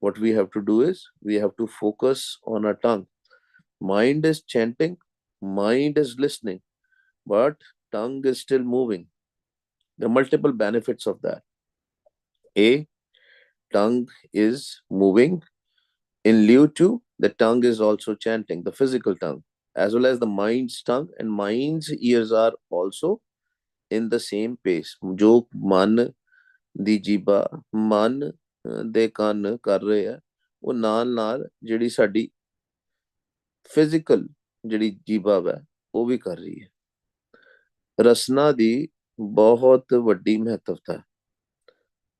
What we have to do is we have to focus on our tongue. Mind is chanting, mind is listening, but tongue is still moving. There are multiple benefits of that. A, tongue is moving. In lieu to, the tongue is also chanting, the physical tongue, as well as the mind's tongue, and mind's ears are also in the same pace. ਜੋ ਮਨ ਦੀ ਜੀਭਾ ਮਨ ਦੇ ਕੰਨ ਕਰ ਰਹੇ ਆ ਉਹ ਨਾਲ ਨਾਲ ਜਿਹੜੀ ਸਾਡੀ ਫਿਜ਼ੀਕਲ ਜਿਹੜੀ ਜੀਭਾ ਹੈ ਉਹ ਵੀ ਕਰ ਰਹੀ ਹੈ ਰਸਨਾ ਦੀ ਬਹੁਤ ਵੱਡੀ ਮਹੱਤਵਤਾ ਹੈ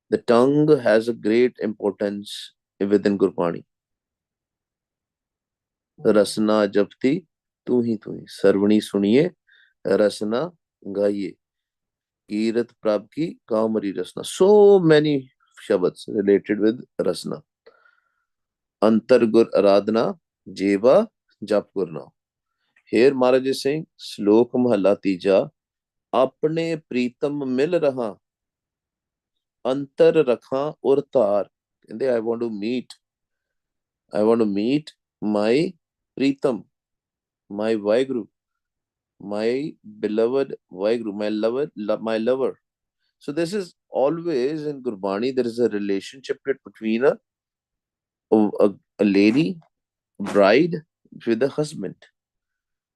the tongue has a great importance within Gurbani ਰਸਨਾ ਜਪਤੀ ਤੂੰ ਹੀ ਸਰਵਣੀ ਸੁਣੀਏ ਰਸਨਾ ਗਾਈਏ ਕੀਰਤ ਪ੍ਰਭ ਕੀ ਕਾਮਰੀ ਰਸਨਾ so many shabads related with rasna ਅੰਤਰ ਗੁਰ ਆਰਾਧਨਾ ਜੇਵਾ ਜਪ Gurna here Maharaj is saying ਸ਼ਲੋਕ ਮਹਲਾ ਤੀਜਾ ਆਪਣੇ ਪ੍ਰੀਤਮ ਮਿਲ ਰਹਾ ਅੰਤਰ ਰਖਾਂ ਔਰ ਧਾਰ ਕਹਿੰਦੇ I want to meet my Pritam my waheguru my beloved waheguru my lover so this is always in Gurbani there is a relationship between a lady bride with a husband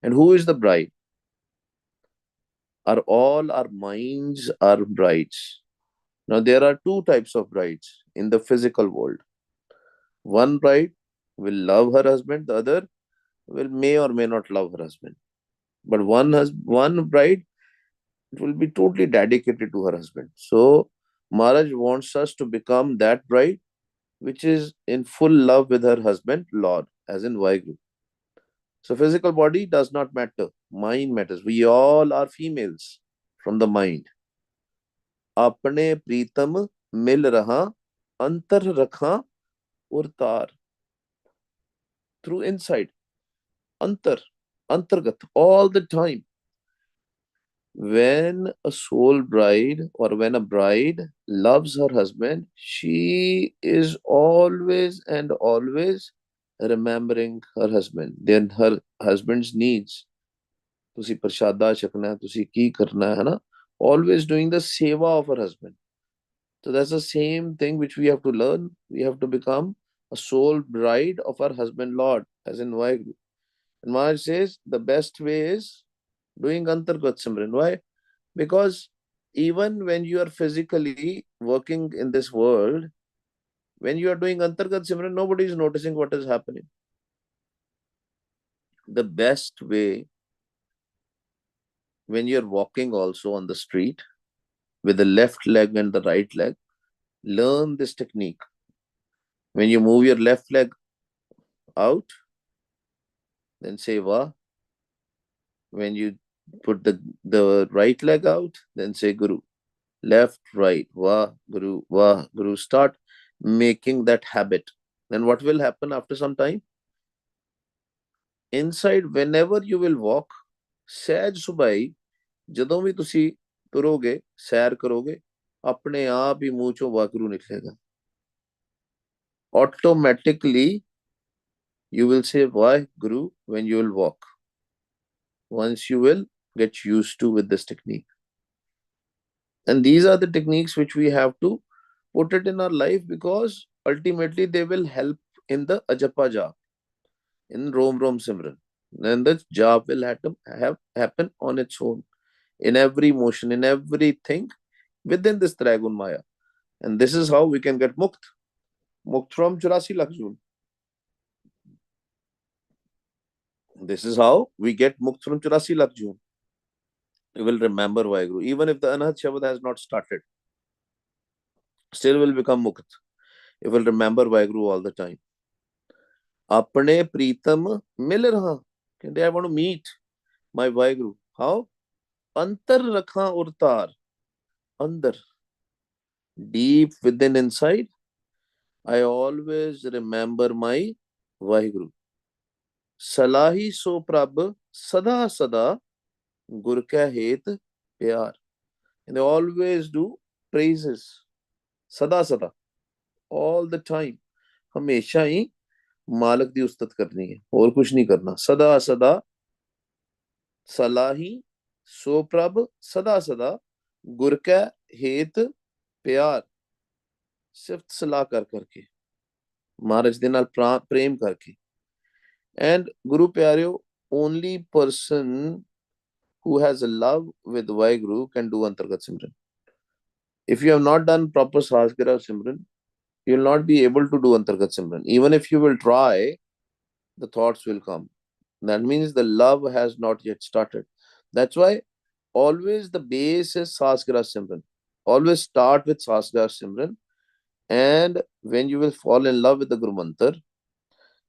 and who is the bride are all our minds are brides now there are two types of brides in the physical world one bride will love her husband the other will may or may not love her husband but one bride will be totally dedicated to her husband so Maharaj wants us to become that bride which is in full love with her husband Lord as in Vaheguru so physical body does not matter mind matters we all are females from the mind अपने प्रीतम मिल रहा अंतर रखा और तार through inside antar antargat all the time when a soul bride or when a bride loves her husband she is always and always remembering her husband then her husband's needs ਤੁਸੀਂ ਪ੍ਰਸ਼ਾਦਾ ਛਕਣਾ ਤੁਸੀਂ ਕੀ ਕਰਨਾ ਹੈ ਨਾ always doing the seva of her husband so that's the same thing which we have to learn we have to become a soul bride of our husband Lord as in Vaheguru and Maharaj says the best way is doing antargat simran why because even when you are physically working in this world when you are doing antargat simran nobody is noticing what is happening the best way when you're walking also on the street with the left leg and the right leg, learn this technique. When you move your left leg out, then say Va. When you put the right leg out, then say Guru. Left, right, Va, Guru. Start making that habit. Then what will happen after some time? Inside, whenever you will walk, ਸਹਿਜ ਸੁਭਾਈ ਜਦੋਂ ਵੀ ਤੁਸੀਂ ਤੁਰੋਗੇ ਸੈਰ ਕਰੋਗੇ ਆਪਣੇ ਆਪ ਹੀ ਮੂੰਹ ਚੋਂ ਵਾਹਿਗੁਰੂ ਨਿਕਲੇਗਾ automatically you will say waheguru when you will walk once you will get used to with this technique and these are the techniques which we have to put it in our life because ultimately they will help in the ajapa jap in rom simran and the jap will have happen on its own in every motion in everything within this Trigun Maya. And this is how we can get mukt from 84 lakh joon. This is how we get mukt from 84 lakh joon. You will remember Vaheguru. Even if the Anahat Shabad has not started, still will become mukt. You will remember Vaheguru all the time. Apne Pritam mil raha. I want to meet my Vaheguru. How? Antar rakha urtar. Andar. Deep within inside, I always remember my Vaheguru. Salahi so prab sada sada gur ka het pyar. And they always do praises. Sada sada. All the time. हमेशा ही मालक दी उस्तत करनी है, और कुछ नहीं करना। सदा सदा सलाही सो प्रभ सदा सदा, गुर कै हेत प्यार, सिर्फ सलाह कर करके, महाराज दे नाल प्रेम करके। एंड गुरु प्यारियो, only person who has a love with waheguru can do antargat simran. If you have not done proper sasgira simran, you will not be able to do antargat simran. Even if you will try, the thoughts will come. That means the love has not yet started. That's why always the base is sasgira simran. Always start with sasgira simran. And when you will fall in love with the guru mantra,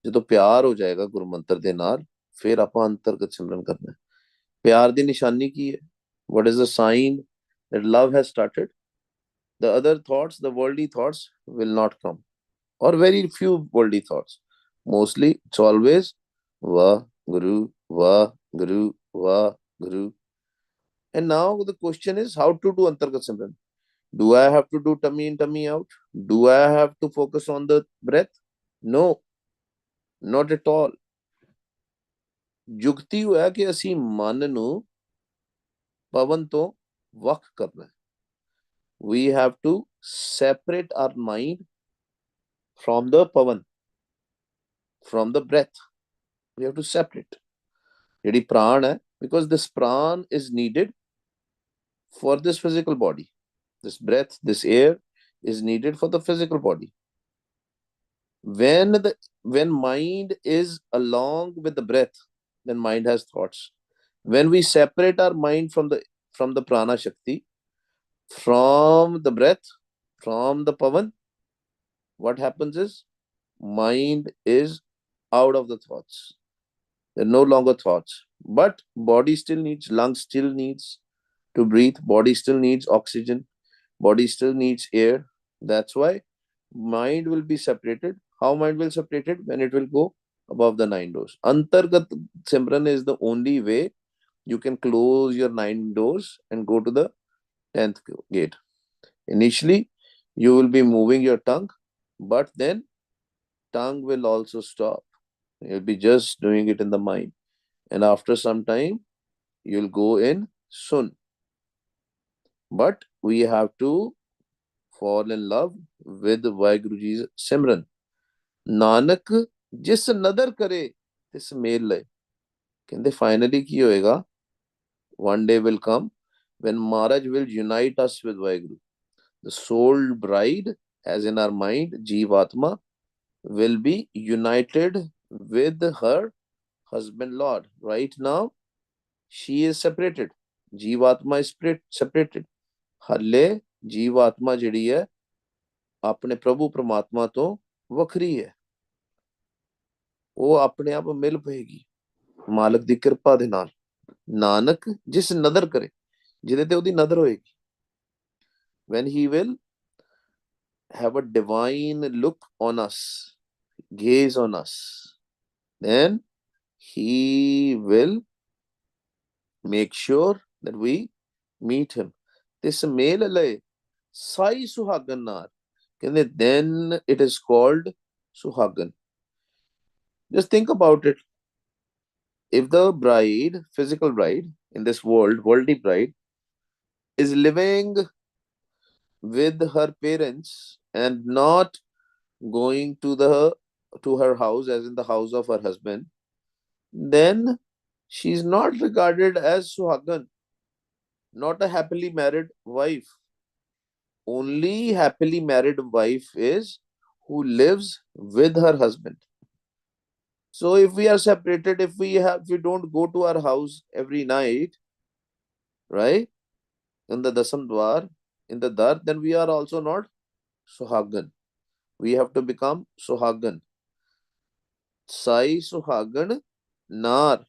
ਜਦੋਂ ਪਿਆਰ ਹੋ ਜਾਏਗਾ ਗੁਰੂ ਮੰਤਰ ਦੇ ਨਾਲ, ਫਿਰ ਆਪਾਂ ਅੰਤਰਗਤ ਸਿਮਰਨ ਕਰਨਾ ਹੈ। ਪਿਆਰ ਦੀ ਨਿਸ਼ਾਨੀ ਕੀ ਹੈ? What is the sign that love has started? The other thoughts, the worldly thoughts will not come, or very few worldly thoughts. Mostly it's always waheguru, waheguru, waheguru. And now the question is how to do antargat simran. Do I have to do tummy in, tummy out? Do I have to focus on the breath? No, not at all. ਜੁਗਤੀ ਹੋਇਆ ਕਿ ਅਸੀਂ ਮਨ ਨੂੰ ਪਵਨ ਤੋਂ ਵੱਖ ਕਰਨਾ ਹੈ। We have to separate our mind from the pavan, from the breath. We have to separate. ਜਿਹੜੀ ਪ੍ਰਾਣ ਹੈ, because this pran is needed for this physical body. This breath, this air is needed for the physical body. When mind is along with the breath, then mind has thoughts. When we separate our mind from the prana shakti, from the breath, from the pavan, what happens is mind is out of the thoughts. They're no longer thoughts. But body still needs, lungs still needs to breathe, body still needs oxygen, body still needs air. That's why mind will be separated. How mind will separated? When it will go above the 9 doors. Antargat Simran is the only way you can close your 9 doors and go to the 10th gate. Initially, you will be moving your tongue, but then tongue will also stop. You'll be just doing it in the mind. And after some time, you'll go in sun. But we have to fall in love with Vaheguruji's Simran. Nanak जिस नदर करे तिस mail लय. कहते finally की होएगा? One day will come when Maharaj will unite us with Vaheguru. The soul bride, as in our mind, Jeevatma, will be united with her husband Lord. Right now, she is separated. Jeevatma is separated. हले जीवात्मा जिहड़ी है अपने प्रभु परमात्मा तो वखरी है, वो अपने आप मिल पएगी मालक दी कृपा दे नाल। नानक जिस नदर करे, जिहदे ते ओदी नदर होएगी, when he will have a divine look on us, gaze on us, then he will make sure that we meet him. This male alay sai suhagan nar. Then it is called suhagan. Just think about it. If the bride, physical bride in this world, worldly bride, is living with her parents and not going to her house, as in the house of her husband, then she is not regarded as suhagan, not a happily married wife. Only happily married wife is who lives with her husband. So if we are separated, if we don't go to our house every night, right, in the dasam dwar, in the dar, then we are also not suhagan. We have to become suhagan. Sai suhagan nar.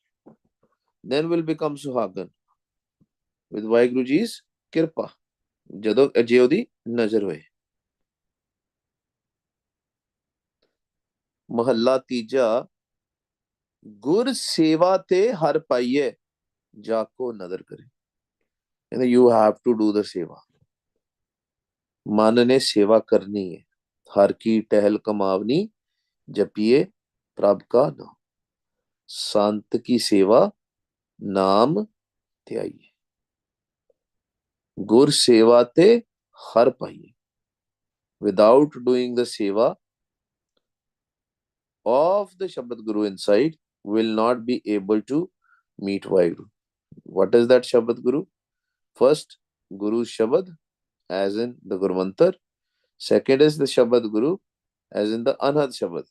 Then we'll become suhagan with Vaheguruji's kirpa. ਜਦੋਂ ਜੇ ਉਹਦੀ ਨਜ਼ਰ ਹੋਏ। ਮਹੱਲਾ ਤੀਜਾ, ਗੁਰ ਸੇਵਾ ਤੇ ਹਰ ਪਾਈਏ ਜਾਕੋ ਨਦਰ ਕਰੇ। ਕਹਿੰਦੇ you have to do the seva. ਮਨ ਨੇ ਸੇਵਾ ਕਰਨੀ ਹੈ। ਹਰ ਕੀ ਟਹਿਲ ਕਮਾਵਨੀ जपिए प्रभ का नाम, संत की सेवा नाम ध्याइए, गुर सेवा ते हर पाइए. Without doing the seva of the Shabad Guru inside, will not be able to meet Vaheguru. What is that Shabad Guru? First, Guru Shabad, as in the Guru Mantar. Second is the Shabad Guru, as in the Anhad Shabad,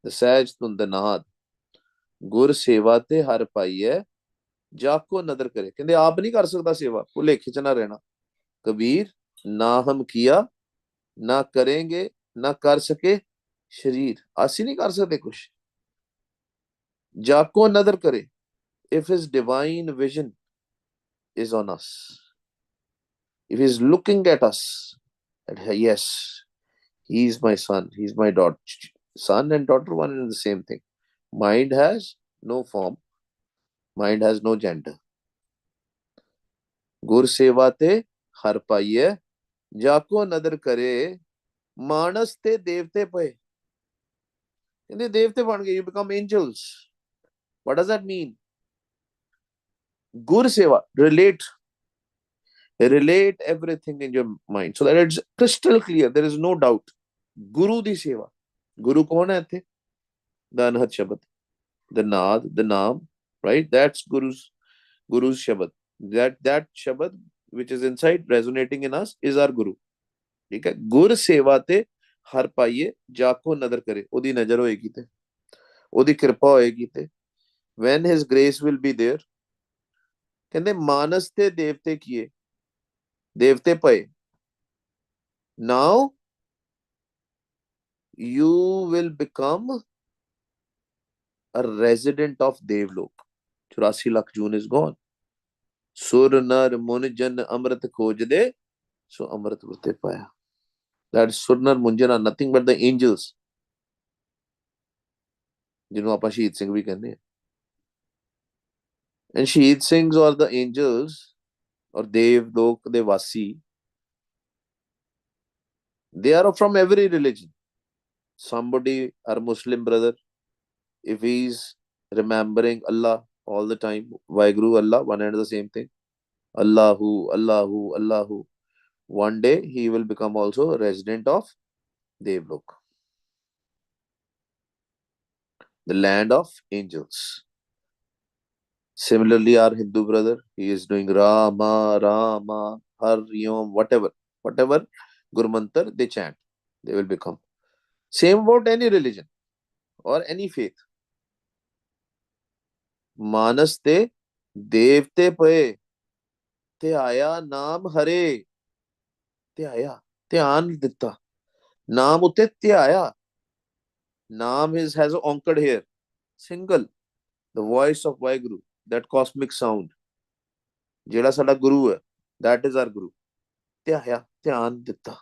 the Sahaj Tun, the Nahad. गुर सेवा ते हर पाई है, जाको नदर करे. कहते आप नहीं कर सकता सेवा, भुलेखे च ना रहना. कबीर, ना हम किया, ना करेंगे, ना कर सके शरीर. ਅਸੀਂ नहीं कर सकते कुछ. जाको नदर करे. If his divine vision is on us, if he's looking at us, that yes, he is my son, he is my daughter. Son and daughter, one and the same thing. Mind has no form, mind has no gender. गुर सेवा ते हर पाइये, जाको नदर करे, मानस ते देवते पे. कहते देवते बन गए, you become angels. What does that mean? गुर सेवा, relate everything in your mind so that it's crystal clear, there is no doubt. Guru di seva. Guru kaun hai ithe? The Anhat Shabad, the Naad, the Naam, right? That's Guru's Shabad. That Shabad which is inside resonating in us is our Guru. ठीक है. गुर सेवा ते हर पाइए, जाको नदर करे. ओदी नजर होएगी ते, ओदी कृपा होएगी ते. When his grace will be there. कहते मानस ते देवते किए, देवते पए. Now you will become a resident of Devlok. 84 lakh June is gone. Sur nar mun jan amrit khoj de, so amrit vrte paya. That Sur nar mun jan are nothing but the angels. जिन्हों आप शहीद सिंह भी कहते हैं. And Shahid Singhs or the angels or Devlok, Devasi, they are from every religion. Somebody, our Muslim brother, if he's remembering Allah all the time, Waheguru Allah, one and the same thing. Allahu, Allahu, Allahu. One day he will become also a resident of Devlok, the land of angels. Similarly, our Hindu brother, he is doing Rama, Rama, Hari Om, whatever Guru Mantar they chant, they will become. Same about any religion or any faith. मानस ते देवते पे, ते आया नाम हरे. ते आया, ध्यान दिता. नाम उते ते आया. Naam has anchored here. Single. The voice of Waheguru. That cosmic sound. ਜਿਹੜਾ ਸਾਡਾ ਗੁਰੂ ਹੈ, that is our Guru. ਤੇ ਆਇਆ, ਧਿਆਨ ਦਿੱਤਾ,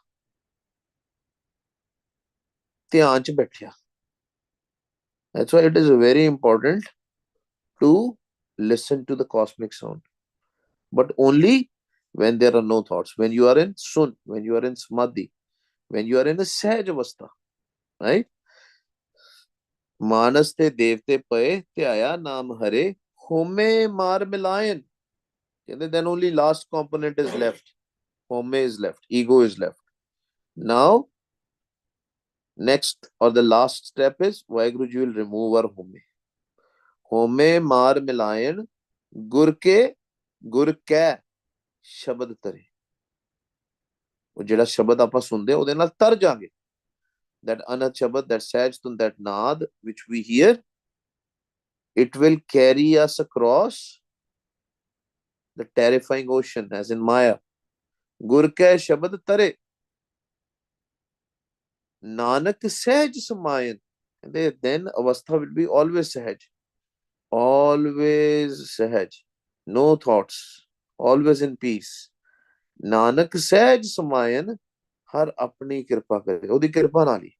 ਧਿਆਨ ਚ ਬੈਠਿਆ. That's why it is very important to listen to the cosmic sound. But only when there are no thoughts. When you are in sun, when you are in samadhi, when you are in a sahaj avastha. Right? मानस ते देवते पए, ते आया नाम हरे, होमे मार मिलायन. Then only last component is left. Home is left. Ego is left. Now, next or the last step is Waheguru ji will remove our home. Home mar milayan, gur ke शब्द तरे. वो जेड़ा शब्द आप सुनते ਉਹਦੇ ਨਾਲ तर जाएंगे. That Anat Shabad, that Sahaj, that Naad which we hear, it will carry us across the terrifying ocean as in Maya. Gur ke shabad tare, Nanak Sahaj Samayan. Then Avastha will be always Sahaj. Always Sahaj. No thoughts. Always in peace. Nanak Sahaj Samayan, har apni kirpa kare. Odi kirpa nali.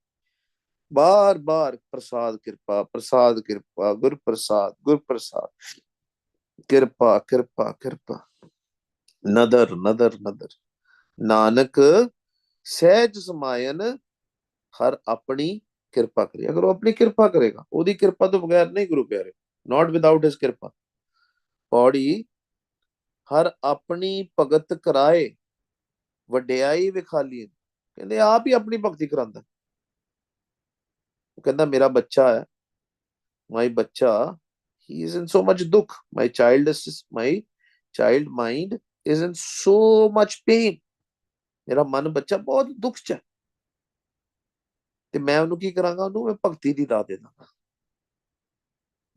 बार बार प्रसाद कृपा, प्रसाद कृपा, गुर प्रसाद, गुर प्रसाद, कृपा कृपा कृपा, नदर नदर नदर. नानक सहज समायन हर अपनी ਕਿਰਪਾ ਕਰੇ। ਅਗਰ ਉਹ ਆਪਣੀ ਕਿਰਪਾ ਕਰੇਗਾ, ਉਹਦੀ ਕਿਰਪਾ ਤੋਂ ਬਗੈਰ ਨਹੀਂ ਗੁਰੂ ਪਿਆਰੇ, not without his ਕਿਰਪਾ। ਪੌੜੀ, ਹਰ ਆਪਣੀ ਭਗਤ ਕਰਾਏ ਵਡਿਆਈ ਵਿਖਾਲੀ। ਕਹਿੰਦੇ ਆਪ ਹੀ ਆਪਣੀ ਭਗਤੀ ਕਰਾਂਦਾ। ਉਹ ਕਹਿੰਦਾ ਮੇਰਾ ਬੱਚਾ ਹੈ, ਮਾਈ ਬੱਚਾ, he is in so much ਦੁੱਖ, my child mind is in so much pain। ਮੇਰਾ ਮਨ ਬੱਚਾ ਬਹੁਤ ਦੁੱਖ ਚ ਹੈ, ਤੇ ਮੈਂ ਉਹਨੂੰ ਕੀ ਕਰਾਂਗਾ, ਉਹਨੂੰ ਮੈਂ ਭਗਤੀ ਦੀ ਦਾਤ ਦੇ ਦਾਂਗਾ।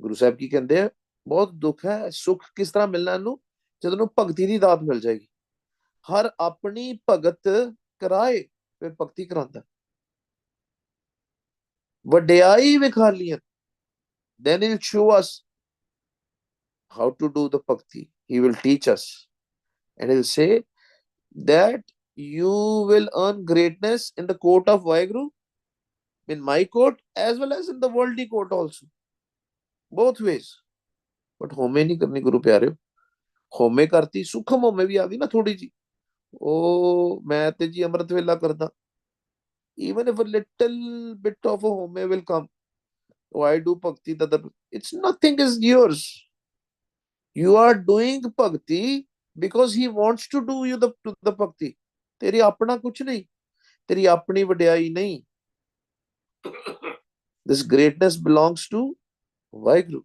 ਗੁਰੂ ਸਾਹਿਬ ਕੀ ਕਹਿੰਦੇ ਆ, ਬਹੁਤ ਦੁੱਖ ਹੈ, ਸੁੱਖ ਕਿਸ ਤਰ੍ਹਾਂ ਮਿਲਣਾ ਇਹਨੂੰ, ਜਦੋਂ ਉਹਨੂੰ ਭਗਤੀ ਦੀ ਦਾਤ ਮਿਲ ਜਾਏਗੀ। ਹਰ ਆਪਣੀ ਭਗਤ ਕਰਾਏ, ਫਿਰ ਭਗਤੀ ਕਰਾਂਦਾ। ਵਡਿਆਈ ਵਿਖਾਲੀਆਂ, then he'll show us how to do the bhakti, he will teach us, and he'll say that you will earn greatness in the court of waheguru, in my court as well as in the worldly court also, both ways। but ਹੋਮੇ ਨਹੀਂ ਕਰਨੀ ਗੁਰੂ ਪਿਆਰਿਓ। ਹੋਮੇ ਕਰਤੀ, ਸੁਖਮ ਹੋਮੇ ਵੀ ਆ ਗਈ ਨਾ ਥੋੜੀ ਜੀ, ਉਹ ਮੈਂ ਤੇ ਜੀ ਅੰਮ੍ਰਿਤ ਵੇਲਾ ਕਰਦਾ, even if a little bit of a home will come, oh I do bhakti, that it's nothing is yours, you are doing bhakti because he wants to do you the bhakti। ਤੇਰੀ ਆਪਣਾ ਕੁਛ ਨਹੀਂ, ਤੇਰੀ ਆਪਣੀ ਵਡਿਆਈ ਨਹੀਂ। this greatness belongs to waheguru,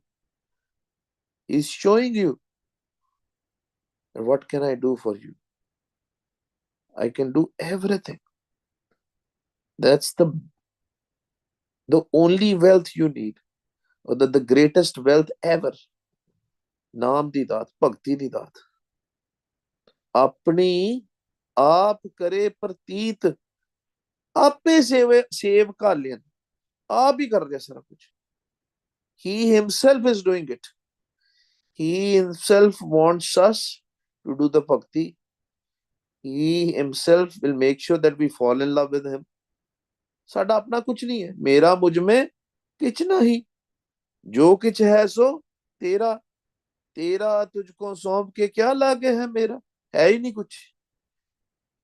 he is showing you, and what can I do for you, I can do everything। that's the only wealth you need, or the greatest wealth ever। ਨਾਮ ਦੀ ਦਾਤ, ਭਗਤੀ ਦੀ ਦਾਤ। ਆਪਣੀ ਆਪ ਕਰੇ ਪ੍ਰਤੀਤ, ਆਪੇ save ਕਾਲਿਆਨ, ਆਪ ਹੀ ਕਰ ਰਿਹਾ ਸਾਰਾ ਕੁਝ। he himself is doing it, he himself wants us to do the bhakti, he himself will make sure that we fall in love with him। ਸਾਡਾ ਆਪਣਾ ਕੁਝ ਨਹੀਂ ਹੈ। ਮੇਰਾ ਮੁਝ में किछ नहीं, जो किछ है सो तेरा, तेरा तुझको सौंप के क्या लागे है मेरा, है ही नहीं कुछ।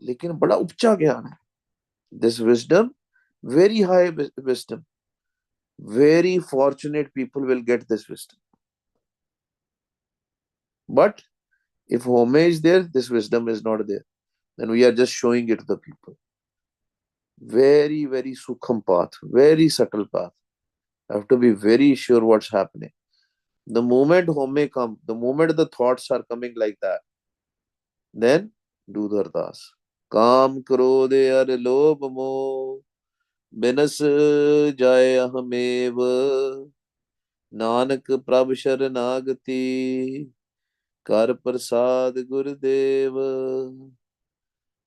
लेकिन बड़ा उपचा ज्ञान है, this wisdom, very high wisdom, very fortunate people will get this wisdom। but if home is there, this wisdom is not there, then we are just showing it to the people। very very sukham path, very subtle path, have to be very sure what's happening। the moment home come, the moment the thoughts are coming like that, then do the ardas। काम क्रोध अर लोभ मोह बिनस जाय अहमेव, नानक प्रभ शरणागति कर प्रसाद गुरुदेव।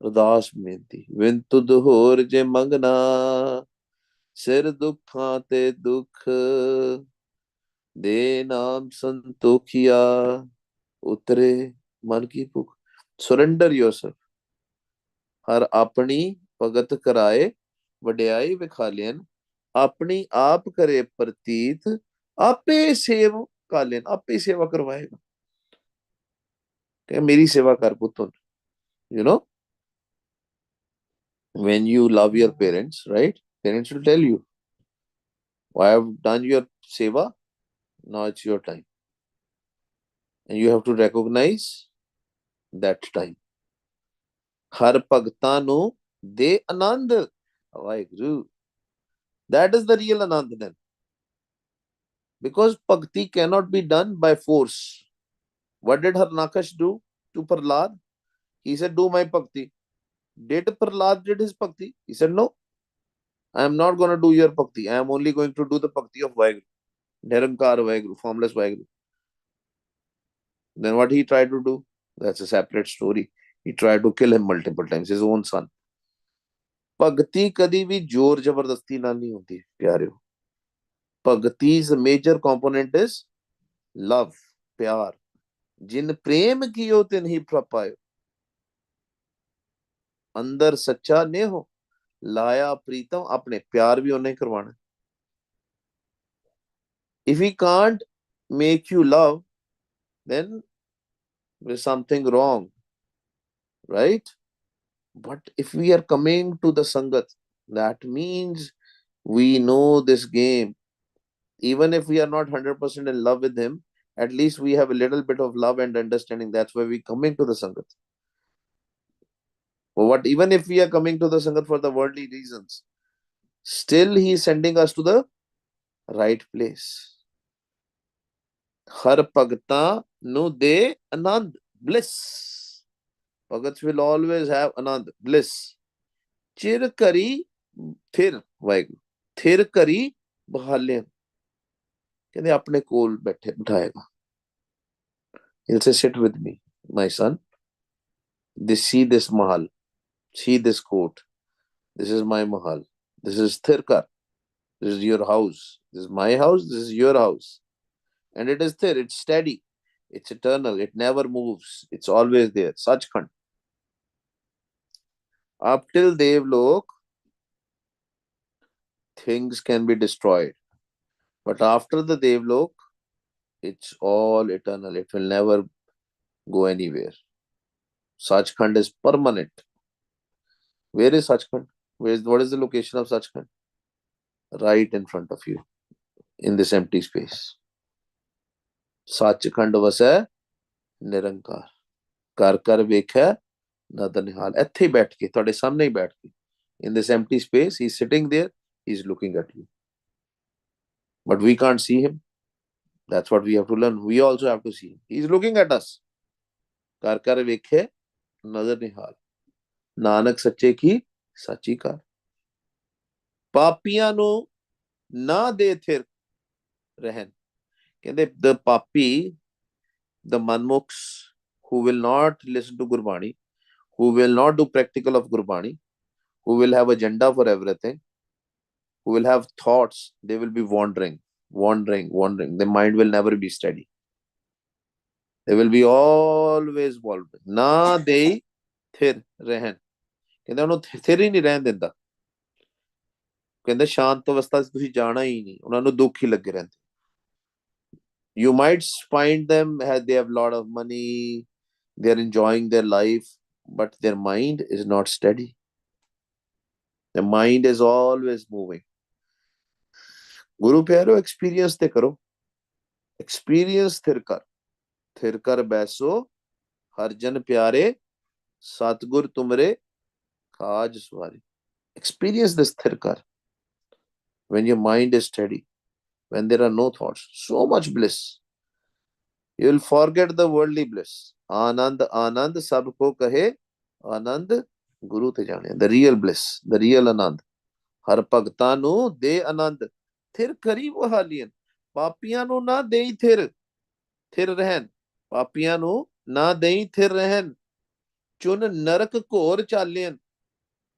अरदास बेनती, विन तुद होर जे मंगना, सिर दुखां ते दुख, दे नाम संतोखिया, उतरे मन की भुख। surrender yourself। हर अपनी भगत कराए वड्याई विखालियन, अपनी आप करे प्रतीत, आपे सेव कालियन, आपे सेवा करवाएगा। मेरी सेवा कर पुत्र। you know, when you love your parents, right, parents will tell you, I have done your seva, now it's your time, and you have to recognize that time। हर भगतां ਨੂੰ ਦੇ ਆਨੰਦ, Waheguru, that is the real anand then, because bhakti cannot be done by force। what did Harnakash do to Prahlad? He said, do my bhakti। did Prahlad did his bhakti? He said, no, I am not going to do your bhakti, I am only going to do the bhakti of Vaheguru, Nirankar Vaheguru, formless Vaheguru। then what he tried to do, that's a separate story, he tried to kill him multiple times, his own son। ਭਗਤੀ ਕਦੀ ਵੀ ਜ਼ੋਰ ਜ਼ਬਰਦਸਤੀ ਨਾਲ ਨਹੀਂ ਹੁੰਦੀ ਪਿਆਰਿਓ। ਭਗਤੀ's major component is love, प्यार। जिन प्रेम कियो तिन ही प्रपायो, अंदर सच्चा ने हो लाया प्रीतम, अपने प्यार भी उन्हें करवाना। if he can't make you love, then there's something wrong, right? but if we are coming to the sangat, that means We know this game. Even if we are not 100% in love with him, at least we have a little bit of love and understanding. That's why we coming to the Sangat. What even if we are coming to the Sangat for the worldly reasons, still he is sending us to the right place. Har Bhagta nu de Anand, bliss. Bhagats will always have Anand, bliss. Chir kari thir, Vaheguru. Thir kari ਬਹਾਲਿਆਂ ਕਹਿੰਦੇ ਆਪਣੇ ਕੋਲ ਬਿਠਾਏਗਾ. He'll say, sit with me, my son. See this mahal, see this court. This is my mahal. This is Thirkar. This is your house. This is my house. This is your house. And it is Thir. It's steady. It's eternal. It never moves. It's always there. Sachkhand. Up till Devlok, things can be destroyed. But after the Devlok, it's all eternal. It will never go anywhere. Sachkhand is permanent. Where is Sachkhand? What is the location of Sachkhand? Right in front of you, in this empty space. Sachkhand vasai ਨਿਰੰਕਾਰ ਕਰ ਕਰ ਵੇਖਿਆ ਨਦਰ ਨਿਹਾਲ ਇੱਥੇ ਹੀ ਬੈਠ ਕੇ ਤੁਹਾਡੇ ਸਾਹਮਣੇ ਹੀ ਬੈਠ ਕੇ in this empty space he's sitting there, he's looking at you, but we can't see him. That's what we have to learn. We also have to see him. He's looking at us. ਕਰ ਕਰ ਵੇਖੇ ਨਦਰ ਨਿਹਾਲ ਨਾਨਕ ਸੱਚੇ ਕੀ ਸਾਚੀ ਕਾਰ ਪਾਪੀਆਂ ਨੂੰ ਨਾ ਦੇ ਥਿਰ ਰਹਿਣ ਕਹਿੰਦੇ the papi, the manmukhs who will not listen to Gurbani, who will not do practical of Gurbani, who will have agenda for everything, who will have thoughts, they will be wandering. Their mind will never be steady. They will be always wandering. Na de thir rehen. ਕਹਿੰਦਾ ਉਹਨੂੰ ਥਿਰ ਹੀ ਨਹੀਂ ਰਹਿਣ ਦਿੰਦਾ. ਕਹਿੰਦੇ ਸ਼ਾਂਤ ਅਵਸਥਾ 'ਚ ਤੁਸੀਂ ਜਾਣਾ ਹੀ ਨਹੀਂ. ਉਹਨਾਂ ਨੂੰ ਦੁੱਖ ਹੀ ਲੱਗੇ ਰਹਿੰਦੇ. You might find them they have a lot of money, they're enjoying their life, but their mind is not steady. Their mind is always moving. Guru pyaro, experience te karo. Experience thirkar baiso har jan pyare satgur tumre kaaj swari. Experience this thirkar when your mind is steady, when there are no thoughts, so much bliss. You will forget the worldly bliss. Anand, Anand sabko kahe, Anand Guru te jane. The real bliss, the real Anand. Har Bhagta nu de Anand. Thir kari bhaliyan. Papiyan nu na de thir. Thir rehen. Papiyan nu na de thir rehen. Chun narak ਘੋਰ ਚਾਲਿyan.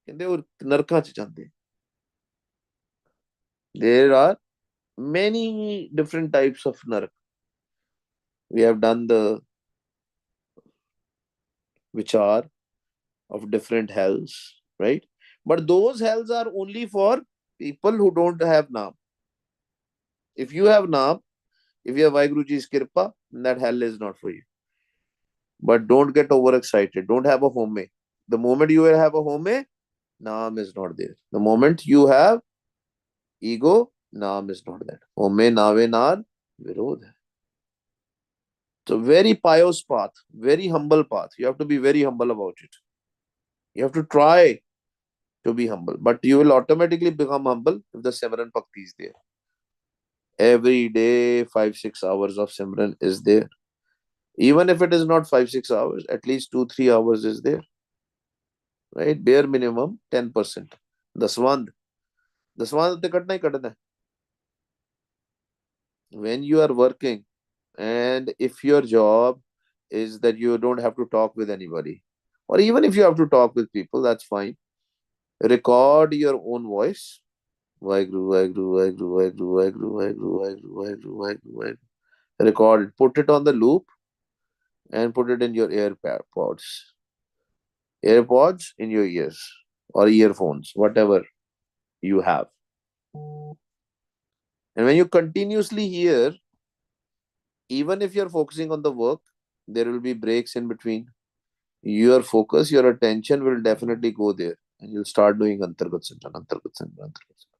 ਕਹਿੰਦੇ ਉਹ ਨਰਕਾਂ ਚ ਜਾਂਦੇ. There are many different types of narak. We have done the vichar of different hells, right? But those hells are only for people who don't have naam. If you have naam, if you have Vaheguruji's kirpa, that hell is not for you. But don't get overexcited. Don't have a home. The moment you have a home, naam is not there. The moment you have ego, naam is not there. Home naave nar virod hai. It's a very pious path, very humble path. You have to be very humble about it. You have to try to be humble, but you will automatically become humble if the Simran Bhakti is there. Every day, 5-6 hours of Simran is there. Even if it is not 5-6 hours, at least 2-3 hours is there. Right? Bare minimum 10%. Daswand. Daswand te katna hi katna hai. When you are working, and if your job is that you don't have to talk with anybody, or even if you have to talk with people, that's fine. Record your own voice. Waheguru, Waheguru, Waheguru, Waheguru, Waheguru, Waheguru, Waheguru, Waheguru, Waheguru, Waheguru. Record it. Put it on the loop and put it in your AirPods. AirPods in your ears or earphones, whatever you have. And when you continuously hear, even if you're focusing on the work, there will be breaks in between. Your focus, your attention will definitely go there. And you'll start doing Antargat Simran, Antargat Simran, Antargat Simran.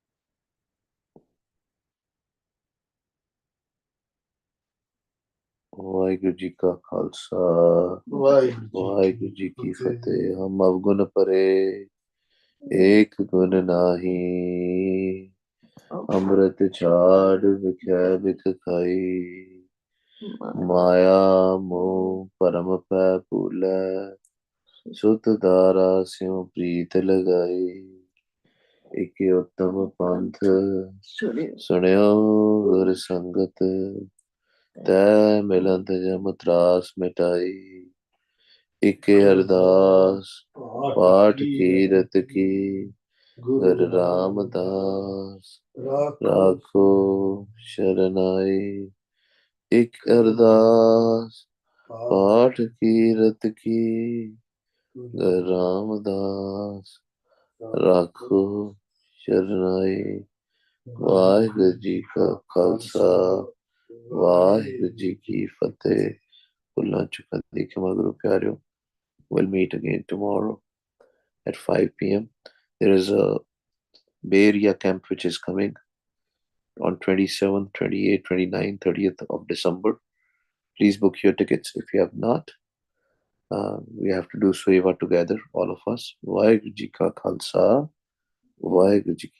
Waheguru ji ਕਾ ਖਾਲਸਾ ਵਾਹਿਗੁਰੂ ਜੀ ਕੀ ਫਤਿਹ। ਹਮ ਅਵਗੁਣ ਪਰੇ ਏਕ ਗੁਣ ਨਾਹੀ, ਅੰਮ੍ਰਿਤ ਛਾੜ ਵਿਖੈ ਬਿਖ ਖਾਈ। ਮਾਇਆ ਮੋਹ ਭਰਮ ਪੈ ਭੂਲੈ, ਸੁਤ ਦਾਰਾ ਸਿਉ ਪ੍ਰੀਤ ਲਗਾਈ। ਇਕ ਉਤਮ ਪੰਥ ਸੁਣਿਓ ਗੁਰ ਸੰਗਤ, ਤੈ ਮਿਲੰਤ ਜਮ ਤਰਾਸ ਮਿਟਾਈ। ਇਕ ਅਰਦਾਸ ਪਾਠ ਕੀਰਤ ਕੀ, ਗੁਰ ਰਾਮਦਾਸ ਰਾਖੋ ਸ਼ਰਨਾਈ। ਇਕ ਅਰਦਾਸ ਪਾਠ ਕੀਰਤ ਕੀ, ਗੁਰ ਰਾਮਦਾਸ ਰਾਖੋ ਸ਼ਰਨਾਈ। ਵਾਹਿਗੁਰੂ ਜੀ ਕਾ ਖਾਲਸਾ ਵਾਹਿਗੁਰੂ ਜੀ ਕੀ ਫਤਿਹ। ਭੁੱਲਾਂ ਚੁੱਕਾਂ ਦੀ ਖਿਮਾ ਗੁਰੂ ਪਿਆਰਿਓ। We'll meet again tomorrow at 5 p.m. There is a Bay Area camp which is coming on 27th, 28th, 29th, 30th of December. Please book your tickets if you have not. We have to do Seva together, all of us. Vaheguru Ji Ka Khalsa, Vaheguru Ji Ki